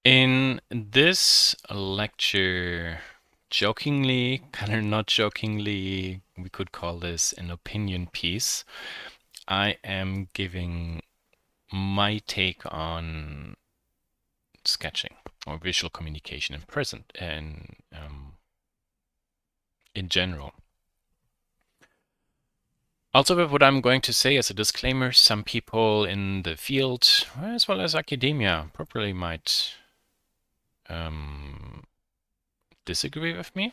In this lecture, jokingly, kind of not jokingly, we could call this an opinion piece. I am giving my take on sketching or visual communication in present and in general. Also, what I'm going to say as a disclaimer, some people in the field, as well as academia, probably might um, disagree with me,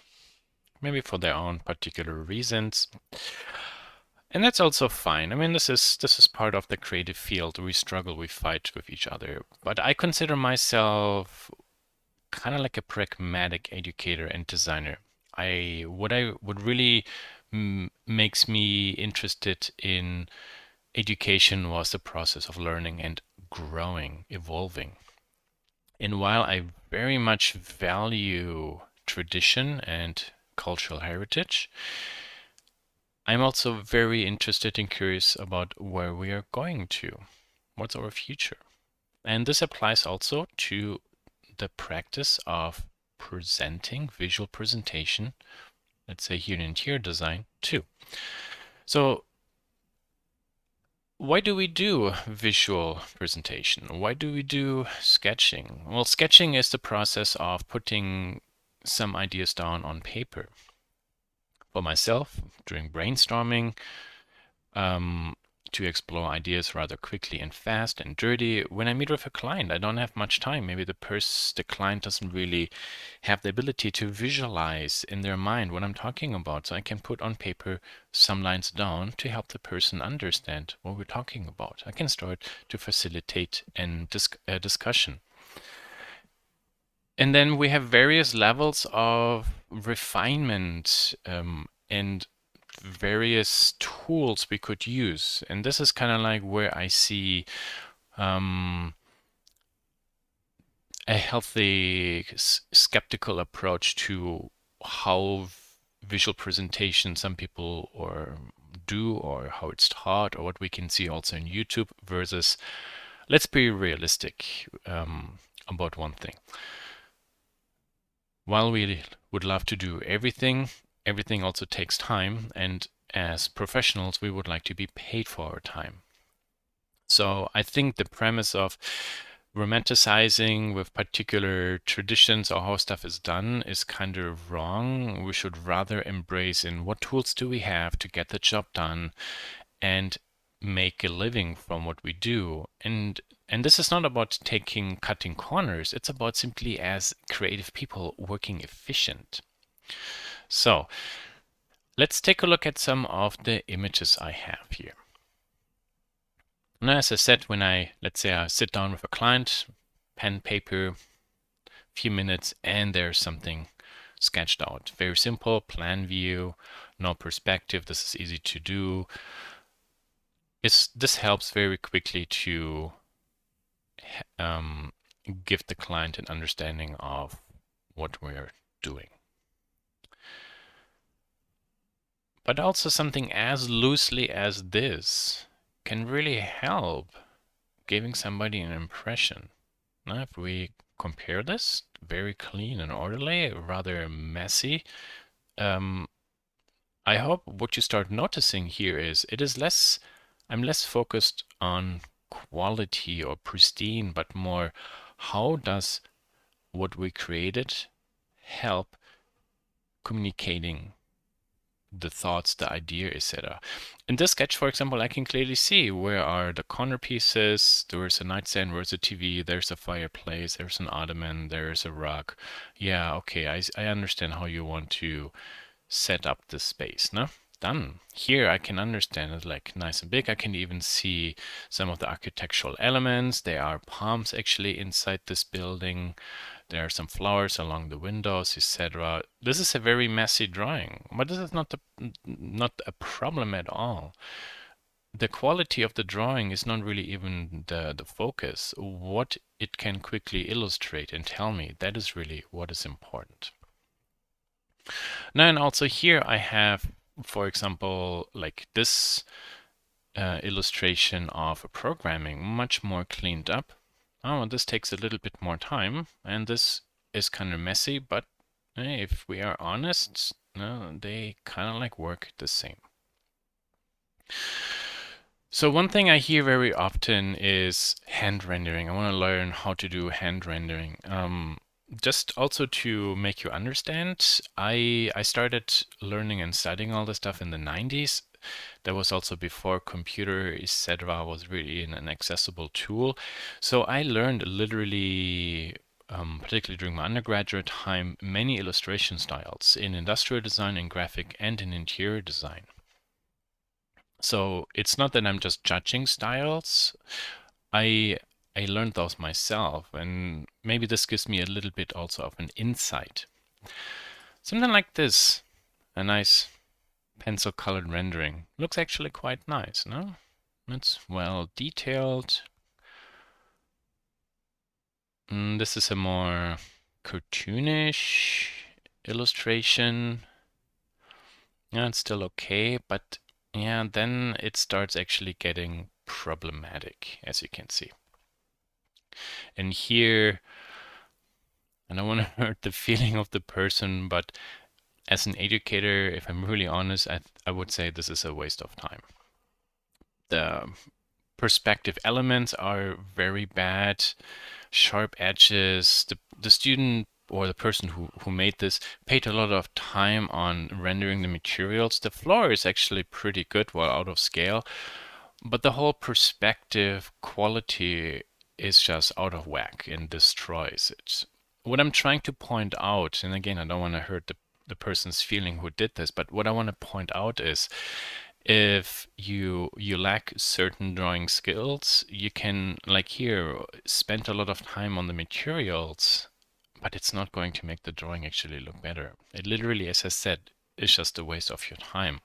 maybe for their own particular reasons. And that's also fine. I mean, this is part of the creative field. We struggle, we fight with each other. But I consider myself kind of like a pragmatic educator and designer. What really makes me interested in education was the process of learning and growing, evolving. And while I very much value tradition and cultural heritage, I'm also very interested and curious about where we are going to. What's our future? And this applies also to the practice of presenting, visual presentation, let's say here in interior design too. So why do we do visual presentation? Why do we do sketching? Well, sketching is the process of putting some ideas down on paper. For myself, during brainstorming, um, to explore ideas rather quickly and fast and dirty. When I meet with a client, I don't have much time. Maybe the client doesn't really have the ability to visualize in their mind what I'm talking about. So I can put on paper some lines down to help the person understand what we're talking about. I can start to facilitate a discussion. And then we have various levels of refinement and various tools we could use. And this is kind of like where I see um, a healthy skeptical approach to how visual presentation some people or do or how it's taught or what we can see also in YouTube versus let's be realistic about one thing. While we would love to do everything, everything also takes time. And as professionals, we would like to be paid for our time. So I think the premise of romanticizing with particular traditions or how stuff is done is kind of wrong. We should rather embrace in what tools do we have to get the job done and make a living from what we do. And this is not about cutting corners. It's about simply as creative people working efficient. So let's take a look at some of the images I have here. Now, as I said, let's say I sit down with a client, pen, paper, few minutes, and there's something sketched out. Very simple, plan view, no perspective. This is easy to do. This helps very quickly to give the client an understanding of what we're doing. But also something as loosely as this can really help giving somebody an impression. Now, if we compare this, very clean and orderly, rather messy, I hope what you start noticing here is I'm less focused on quality or pristine, but more how does what we created help communicating the thoughts, the idea, etc. In this sketch, for example, I can clearly see where are the corner pieces. There's a nightstand, there's a TV, there's a fireplace, there's an ottoman, there's a rug. Yeah, okay, I understand how you want to set up the space, no? Done. Here I can understand it like nice and big. I can even see some of the architectural elements. There are palms actually inside this building. There are some flowers along the windows, etc. This is a very messy drawing, but this is not a problem at all. The quality of the drawing is not really even the focus. What it can quickly illustrate and tell me, that is really what is important. Now, and also here I have, for example, like this illustration of programming, much more cleaned up. oh, this takes a little bit more time, and this is kind of messy, but hey, if we are honest, no, they kind of like work the same. So one thing I hear very often is hand rendering. I want to learn how to do hand rendering. Just also to make you understand, I started learning and studying all this stuff in the 90s. That was also before computer, etc., was really an accessible tool. So I learned literally, particularly during my undergraduate time, many illustration styles in industrial design, in graphic, and in interior design. So it's not that I'm just judging styles. I I learned those myself, and maybe this gives me a little bit also of an insight. Something like this, a nice pencil colored rendering. Looks actually quite nice, no? It's well detailed. This is a more cartoonish illustration. Yeah, it's still okay, but yeah, then it starts actually getting problematic, as you can see. And here, I don't want to hurt the feeling of the person, but as an educator, if I'm really honest, I would say this is a waste of time. The perspective elements are very bad, sharp edges. The student or the person who made this paid a lot of time on rendering the materials. The floor is actually pretty good while out of scale, but the whole perspective quality is just out of whack and destroys it. What I'm trying to point out, and again, I don't want to hurt the person's feeling who did this, but what I want to point out is if you lack certain drawing skills, you can, like here, spend a lot of time on the materials, but it's not going to make the drawing actually look better. It literally, as I said, is just a waste of your time.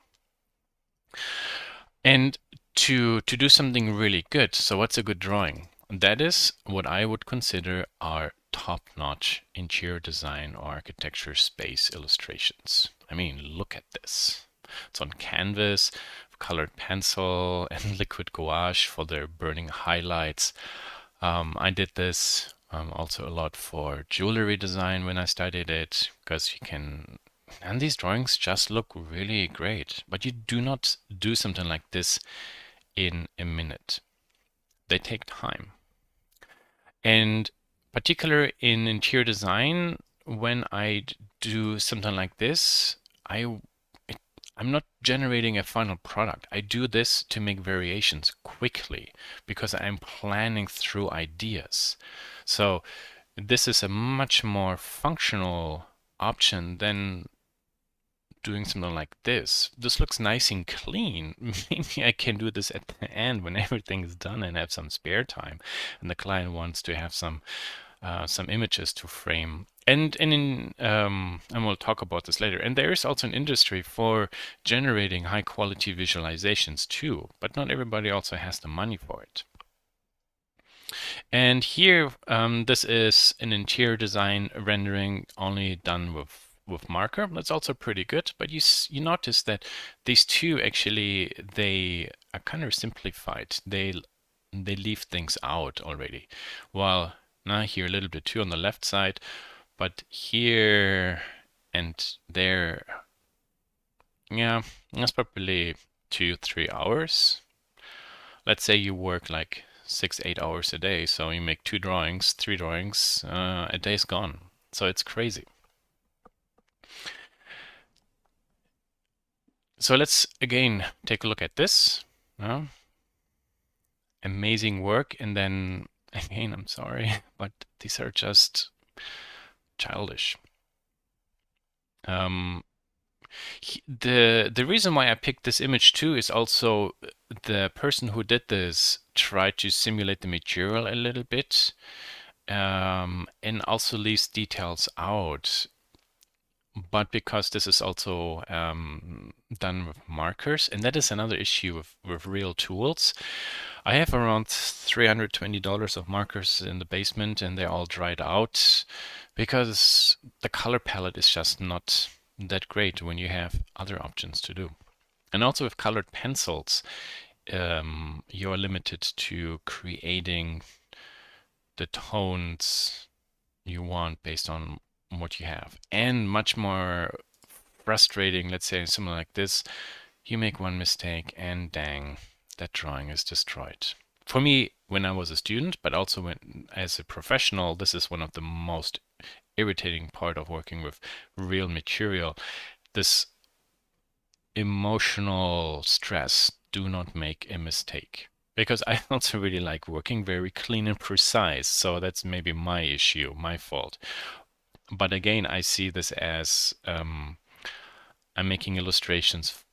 And to do something really good, so what's a good drawing? That is what I would consider our top-notch interior design or architecture space illustrations. I mean, look at this. It's on canvas, colored pencil, and liquid gouache for their burning highlights. I did this also a lot for jewelry design when I studied it, because you can, and these drawings just look really great. But you do not do something like this in a minute. They take time. And particular in interior design, when I do something like this, I'm not generating a final product. I do this to make variations quickly because I'm planning through ideas. So this is a much more functional option than doing something like this. This looks nice and clean. Maybe I can do this at the end when everything's done and have some spare time, and the client wants to have some images to frame. And we'll talk about this later. And there is also an industry for generating high quality visualizations too, but not everybody also has the money for it. And here, this is an interior design rendering only done with marker. That's also pretty good, but you notice that these two actually, they are kind of simplified. They leave things out already. While now here a little bit too on the left side, but here and there, yeah, that's probably 2-3 hours. Let's say you work like 6-8 hours a day, so you make 2 drawings, 3 drawings, a day's gone. So it's crazy. So let's again take a look at this. Amazing work, and then again, I'm sorry, but these are just childish. The reason why I picked this image too is also the person who did this tried to simulate the material a little bit, and also leaves details out. But because this is also done with markers, and that is another issue with real tools. I have around $320 of markers in the basement, and they're all dried out because the color palette is just not that great when you have other options to do. And also with colored pencils, you're limited to creating the tones you want based on what you have. And much more frustrating, let's say something like this, you make one mistake and dang, that drawing is destroyed. For me, when I was a student, but also when as a professional, this is one of the most irritating part of working with real material. This emotional stress, do not make a mistake. Because I also really like working very clean and precise. So that's maybe my issue, my fault. But again, I see this as I'm making illustrations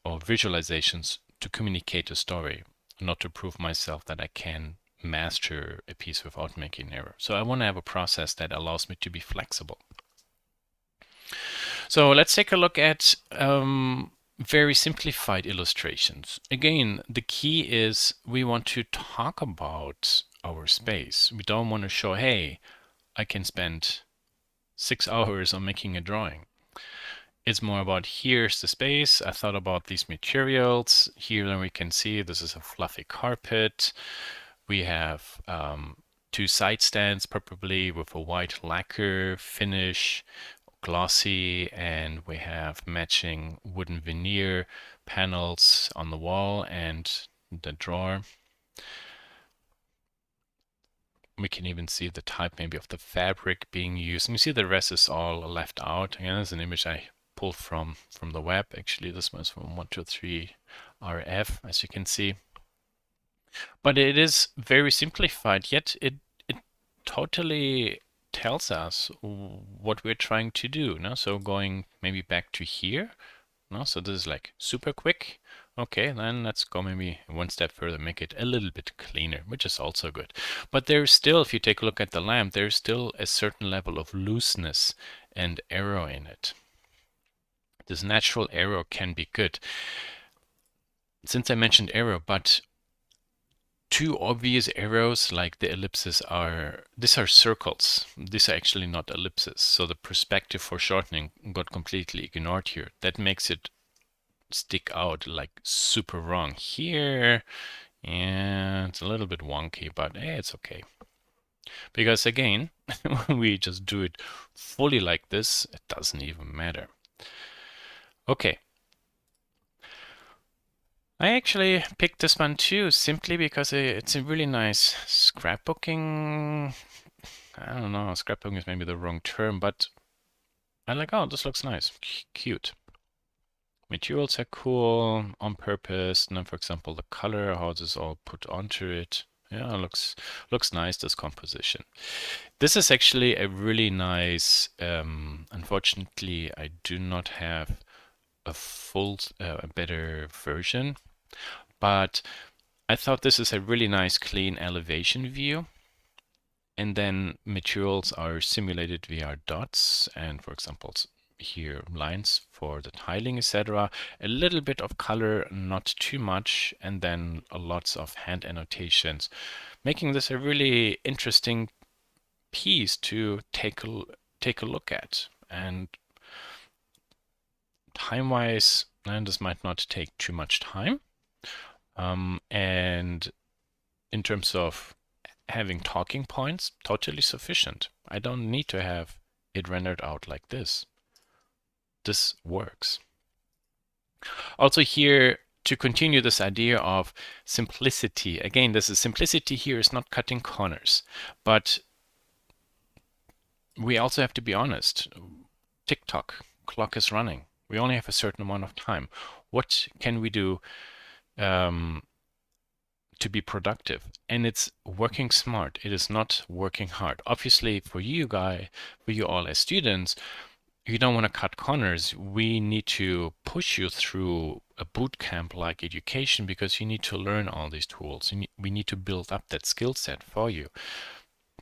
or visualizations to communicate a story, not to prove myself that I can master a piece without making error. So I want to have a process that allows me to be flexible. So let's take a look at very simplified illustrations. Again, the key is we want to talk about our space. We don't want to show, hey, I can spend 6 hours on making a drawing. It's more about here's the space. I thought about these materials. Here we can see this is a fluffy carpet. We have 2 side stands, preferably with a white lacquer finish, glossy, and we have matching wooden veneer panels on the wall and the drawer. We can even see the type maybe of the fabric being used. And you see the rest is all left out. Again, there's an image I pulled from the web. Actually, this one's from 123 RF, as you can see. But it is very simplified, yet it totally tells us what we're trying to do. No? So going maybe back to here. No? So this is like super quick. Okay, then let's go maybe one step further, make it a little bit cleaner, which is also good. But there's still, if you take a look at the lamp, there's still a certain level of looseness and error in it. This natural error can be good. Since I mentioned error, but two obvious arrows like the ellipses these are circles. These are actually not ellipses. So the perspective foreshortening got completely ignored here. That makes it stick out like super wrong here. And it's a little bit wonky, but it's okay. Because again, when we just do it fully like this, it doesn't even matter. Okay. I actually picked this one too, simply because it's a really nice scrapbooking. I don't know, scrapbooking is maybe the wrong term, but I like, oh, this looks nice, cute. Materials are cool, on purpose. And then, for example, the color, how this is all put onto it. Yeah, looks nice, this composition. This is actually a really nice, unfortunately, I do not have a full, a better version. But I thought this is a really nice clean elevation view. And then materials are simulated via dots and, for example, here lines for the tiling, etc. A little bit of color, not too much, and then lots of hand annotations, making this a really interesting piece to take a look at. And time-wise, and this might not take too much time. And in terms of having talking points, totally sufficient. I don't need to have it rendered out like this. This works. Also here, to continue this idea of simplicity, again, simplicity here is not cutting corners, but we also have to be honest. Tick-tock, clock is running. We only have a certain amount of time. What can we do to be productive? And it's working smart. It is not working hard. Obviously, for you all as students, you don't want to cut corners. We need to push you through a boot camp like education because you need to learn all these tools. We need to build up that skill set for you.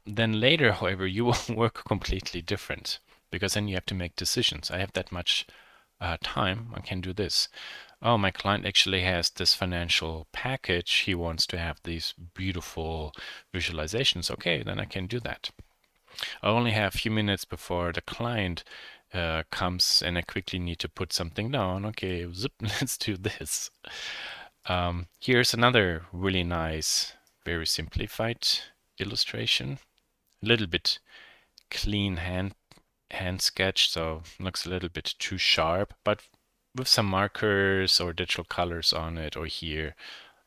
Then later, however, you will work completely different because then you have to make decisions. I have that much time. I can do this. Oh, my client actually has this financial package. He wants to have these beautiful visualizations. Okay, then I can do that. I only have a few minutes before the client comes and I quickly need to put something down. Okay, zip, let's do this. Here's another really nice, very simplified illustration. A little bit clean hand sketch, so looks a little bit too sharp, but with some markers or digital colors on it or here,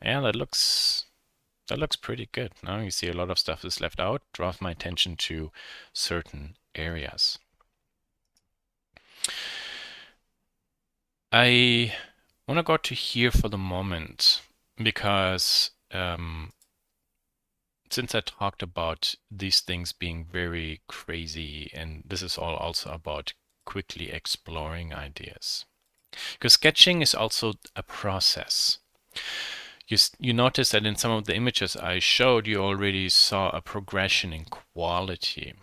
yeah, that looks pretty good. Now you see a lot of stuff is left out, draws my attention to certain areas. I want to go to here for the moment because since I talked about these things being very crazy, and this is all also about quickly exploring ideas. Because sketching is also a process. You notice that in some of the images I showed, you already saw a progression in quality.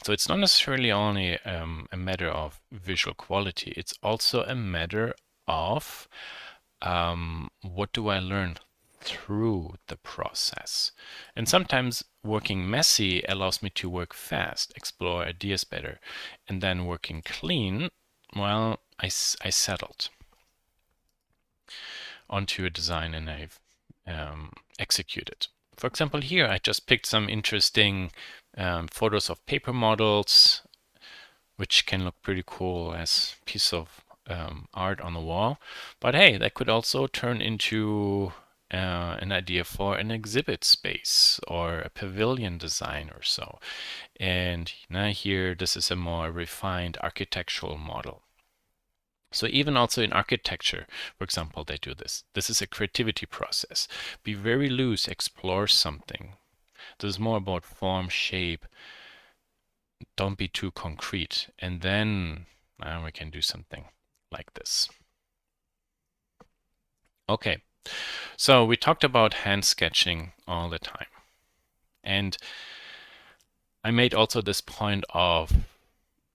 So it's not necessarily only a matter of visual quality, it's also a matter of what do I learn through the process. And sometimes working messy allows me to work fast, explore ideas better. And then working clean, well, I settled onto a design and I've executed. For example, here I just picked some interesting photos of paper models, which can look pretty cool as piece of art on the wall. But hey, that could also turn into an idea for an exhibit space or a pavilion design or so. And now here, this is a more refined architectural model. So even also in architecture, for example, they do this. This is a creativity process. Be very loose, explore something. This is more about form, shape. Don't be too concrete. And then we can do something like this. Okay, so we talked about hand sketching all the time. And I made also this point of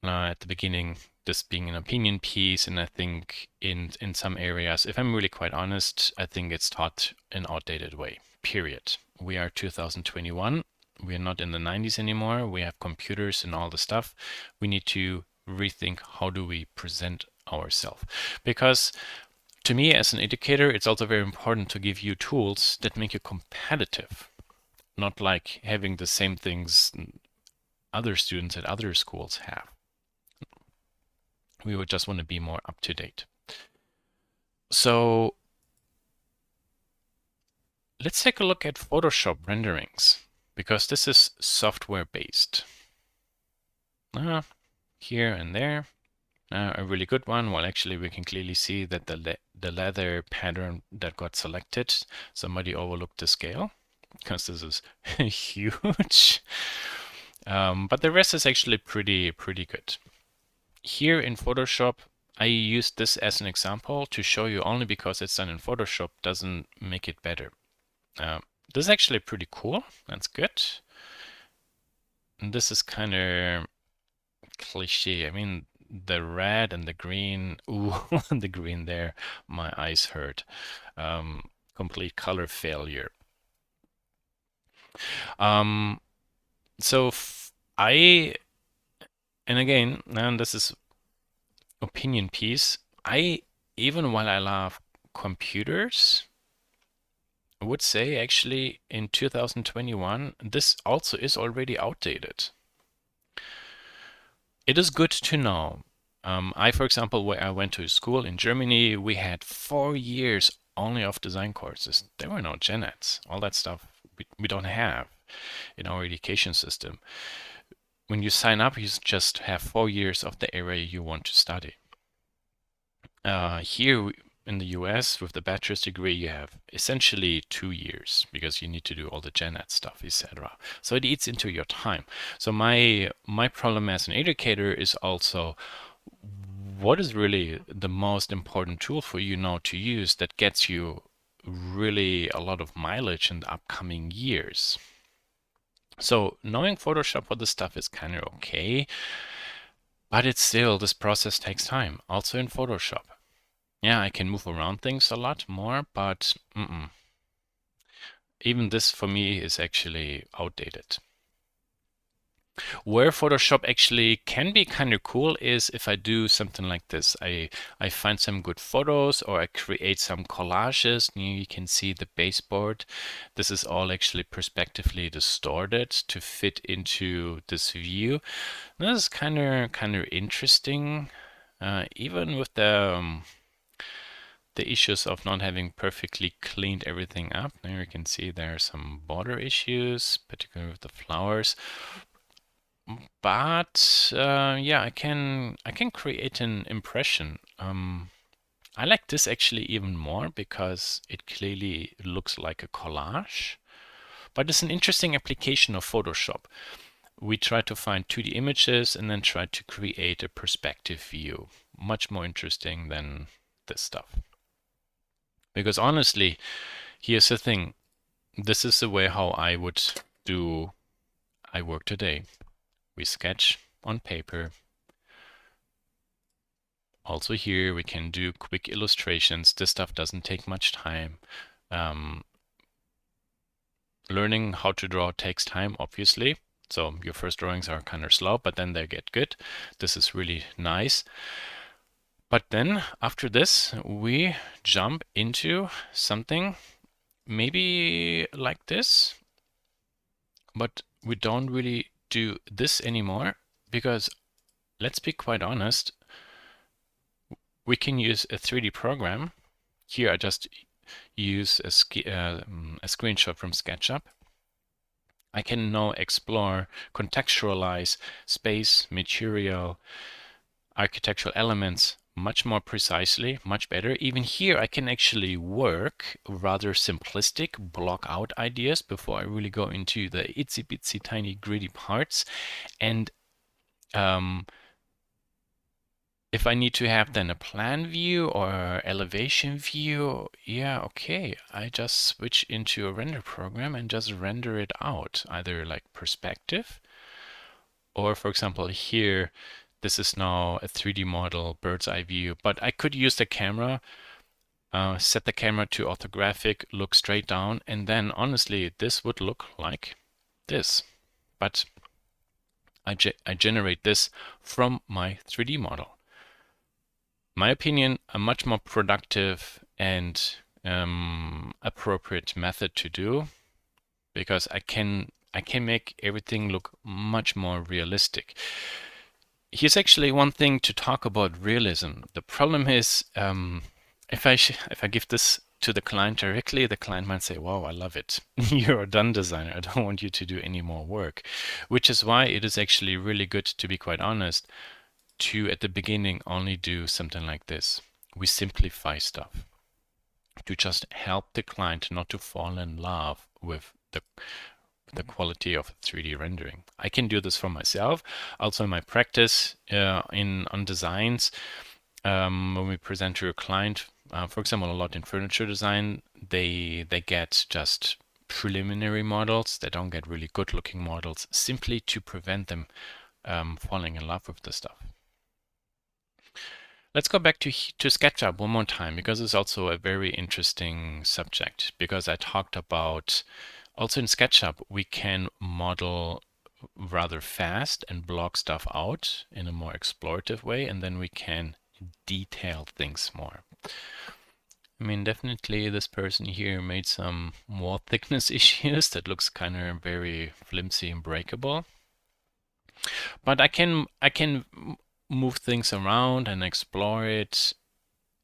at the beginning, this being an opinion piece, and I think in some areas, if I'm really quite honest, I think it's taught an outdated way, period. We are 2021. We are not in the 90s anymore. We have computers and all the stuff. We need to rethink how do we present ourselves. Because to me, as an educator, it's also very important to give you tools that make you competitive, not like having the same things other students at other schools have. We would just want to be more up to date. So let's take a look at Photoshop renderings, because this is software based. Here and there. A really good one. Well, actually, we can clearly see that the leather pattern that got selected, somebody overlooked the scale, because this is huge. But the rest is actually pretty good. Here in Photoshop, I used this as an example to show you only because it's done in Photoshop doesn't make it better. This is actually pretty cool. That's good. And this is kind of cliche. I mean, the red and the green, ooh, the green there, my eyes hurt. Complete color failure. So and again, and this is opinion piece. Even while I love computers, I would say actually in 2021, this also is already outdated. It is good to know. For example, where I went to school in Germany, we had 4 years only of design courses. There were no gen eds. All that stuff we don't have in our education system. When you sign up, you just have 4 years of the area you want to study. Here in the US, with the bachelor's degree, you have essentially 2 years because you need to do all the gen ed stuff, etc. So it eats into your time. So my problem as an educator is also what is really the most important tool for you now to use that gets you really a lot of mileage in the upcoming years. So knowing Photoshop for this stuff is kind of okay, but it's still, this process takes time, also in Photoshop. Yeah, I can move around things a lot more, but even this for me is actually outdated. Where Photoshop actually can be kind of cool is if I do something like this. I find some good photos or I create some collages. You can see the baseboard. This is all actually perspectively distorted to fit into this view. This is kind of interesting, even with the issues of not having perfectly cleaned everything up. There you can see there are some border issues, particularly with the flowers. But yeah, I can create an impression. I like this actually even more because it clearly looks like a collage. But it's an interesting application of Photoshop. We try to find 2D images and then try to create a perspective view. Much more interesting than this stuff. Because honestly, here's the thing. This is the way how I would do I work today. We sketch on paper. Also here we can do quick illustrations. This stuff doesn't take much time. Learning how to draw takes time, obviously. So your first drawings are kind of slow, but then they get good. This is really nice. But then after this, we jump into something maybe like this, but we don't really do this anymore because let's be quite honest, we can use a 3D program. Here I just use a screenshot from Sketchup. I can now explore, contextualize space, material, architectural elements much more precisely, much better. Even here I can actually work rather simplistic, block out ideas before I really go into the itsy bitsy tiny gritty parts. And if I need to have then a plan view or elevation view, yeah, okay, I just switch into a render program and just render it out, either like perspective, or for example here, this is now a 3D model, bird's eye view, but I could use the camera, set the camera to orthographic, look straight down, and then honestly, this would look like this. But I generate this from my 3D model. My opinion, a much more productive and appropriate method to do, because I can make everything look much more realistic. Here's actually one thing to talk about realism. The problem is if I give this to the client directly, the client might say, "Wow, I love it. You're a done designer. I don't want you to do any more work," which is why it is actually really good, to be quite honest, to at the beginning only do something like this. We simplify stuff to just help the client not to fall in love with the quality of 3D rendering. I can do this for myself. Also in my practice on designs, when we present to a client, for example, a lot in furniture design, they get just preliminary models. They don't get really good looking models simply to prevent them falling in love with the stuff. Let's go back to SketchUp one more time, because it's also a very interesting subject, because I talked about also in SketchUp, we can model rather fast and block stuff out in a more explorative way, and then we can detail things more. I mean, definitely this person here made some wall thickness issues that looks kind of very flimsy and breakable. But I can move things around and explore it.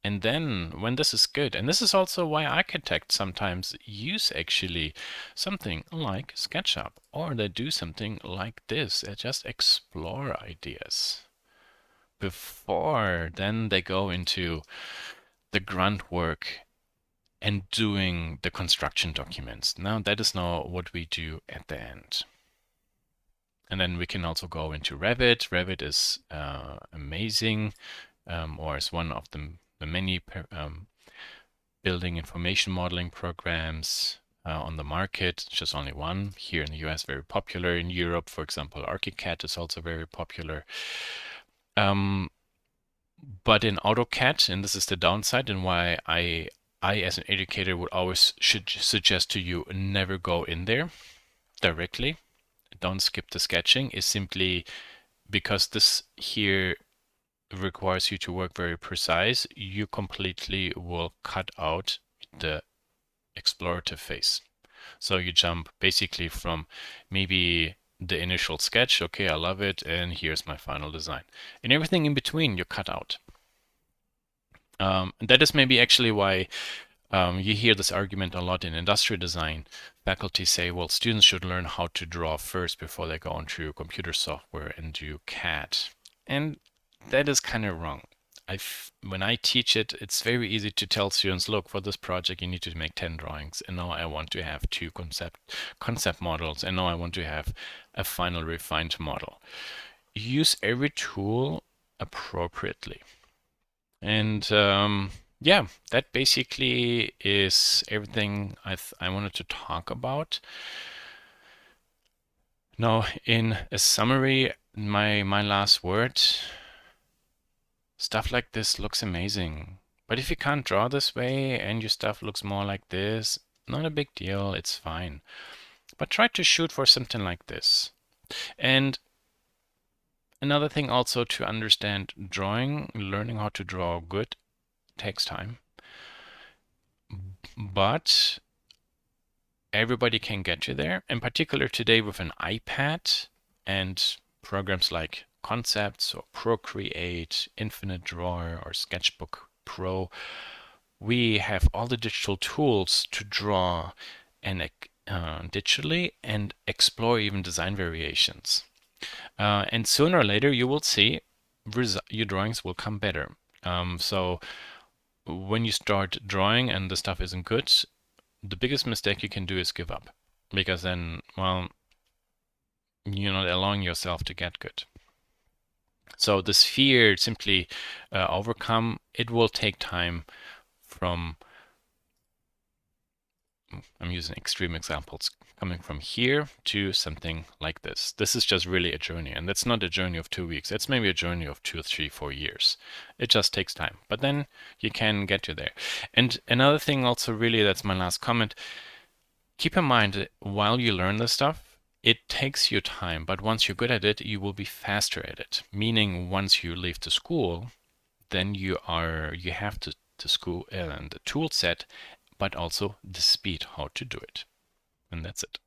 And then when this is good, and this is also why architects sometimes use actually something like SketchUp, or they do something like this. They just explore ideas before then they go into the grunt work and doing the construction documents. Now that is now what we do at the end. And then we can also go into Revit. Revit is amazing, or is one of the many building information modeling programs on the market. It's just only one. Here in the US, very popular. In Europe, for example, ArchiCAD is also very popular. But in AutoCAD, and this is the downside and why I as an educator would always should suggest to you never go in there directly. don't skip the sketching is simply because this here requires you to work very precise, you completely will cut out the explorative phase. So you jump basically from maybe the initial sketch, okay, I love it, and here's my final design. And everything in between you cut out. That is maybe actually why you hear this argument a lot in industrial design. Faculty say, well, students should learn how to draw first before they go into computer software and do CAD. And that is kind of wrong. When I teach it, it's very easy to tell students, look, for this project, you need to make 10 drawings. And now I want to have two concept models. And now I want to have a final refined model. Use every tool appropriately. And yeah, that basically is everything I wanted to talk about. Now, in a summary, my last word, stuff like this looks amazing. But if you can't draw this way and your stuff looks more like this, not a big deal, it's fine. But try to shoot for something like this. And another thing also to understand drawing, learning how to draw good takes time. But everybody can get you there. In particular today with an iPad and programs like Concepts or Procreate, Infinite Drawer or Sketchbook Pro, we have all the digital tools to draw and digitally and explore even design variations. And sooner or later you will see your drawings will come better. So when you start drawing and the stuff isn't good, the biggest mistake you can do is give up, because then, well, you're not allowing yourself to get good. So this fear simply overcome. It will take time from, I'm using extreme examples, coming from here to something like this. This is just really a journey, and that's not a journey of 2 weeks. It's maybe a journey of 2, 3, 4 years. It just takes time, but then you can get to there. And another thing also, really, that's my last comment. Keep in mind that while you learn this stuff, it takes you time, but once you're good at it, you will be faster at it. Meaning, once you leave the school, then you have the school and the tool set, but also the speed how to do it. And that's it.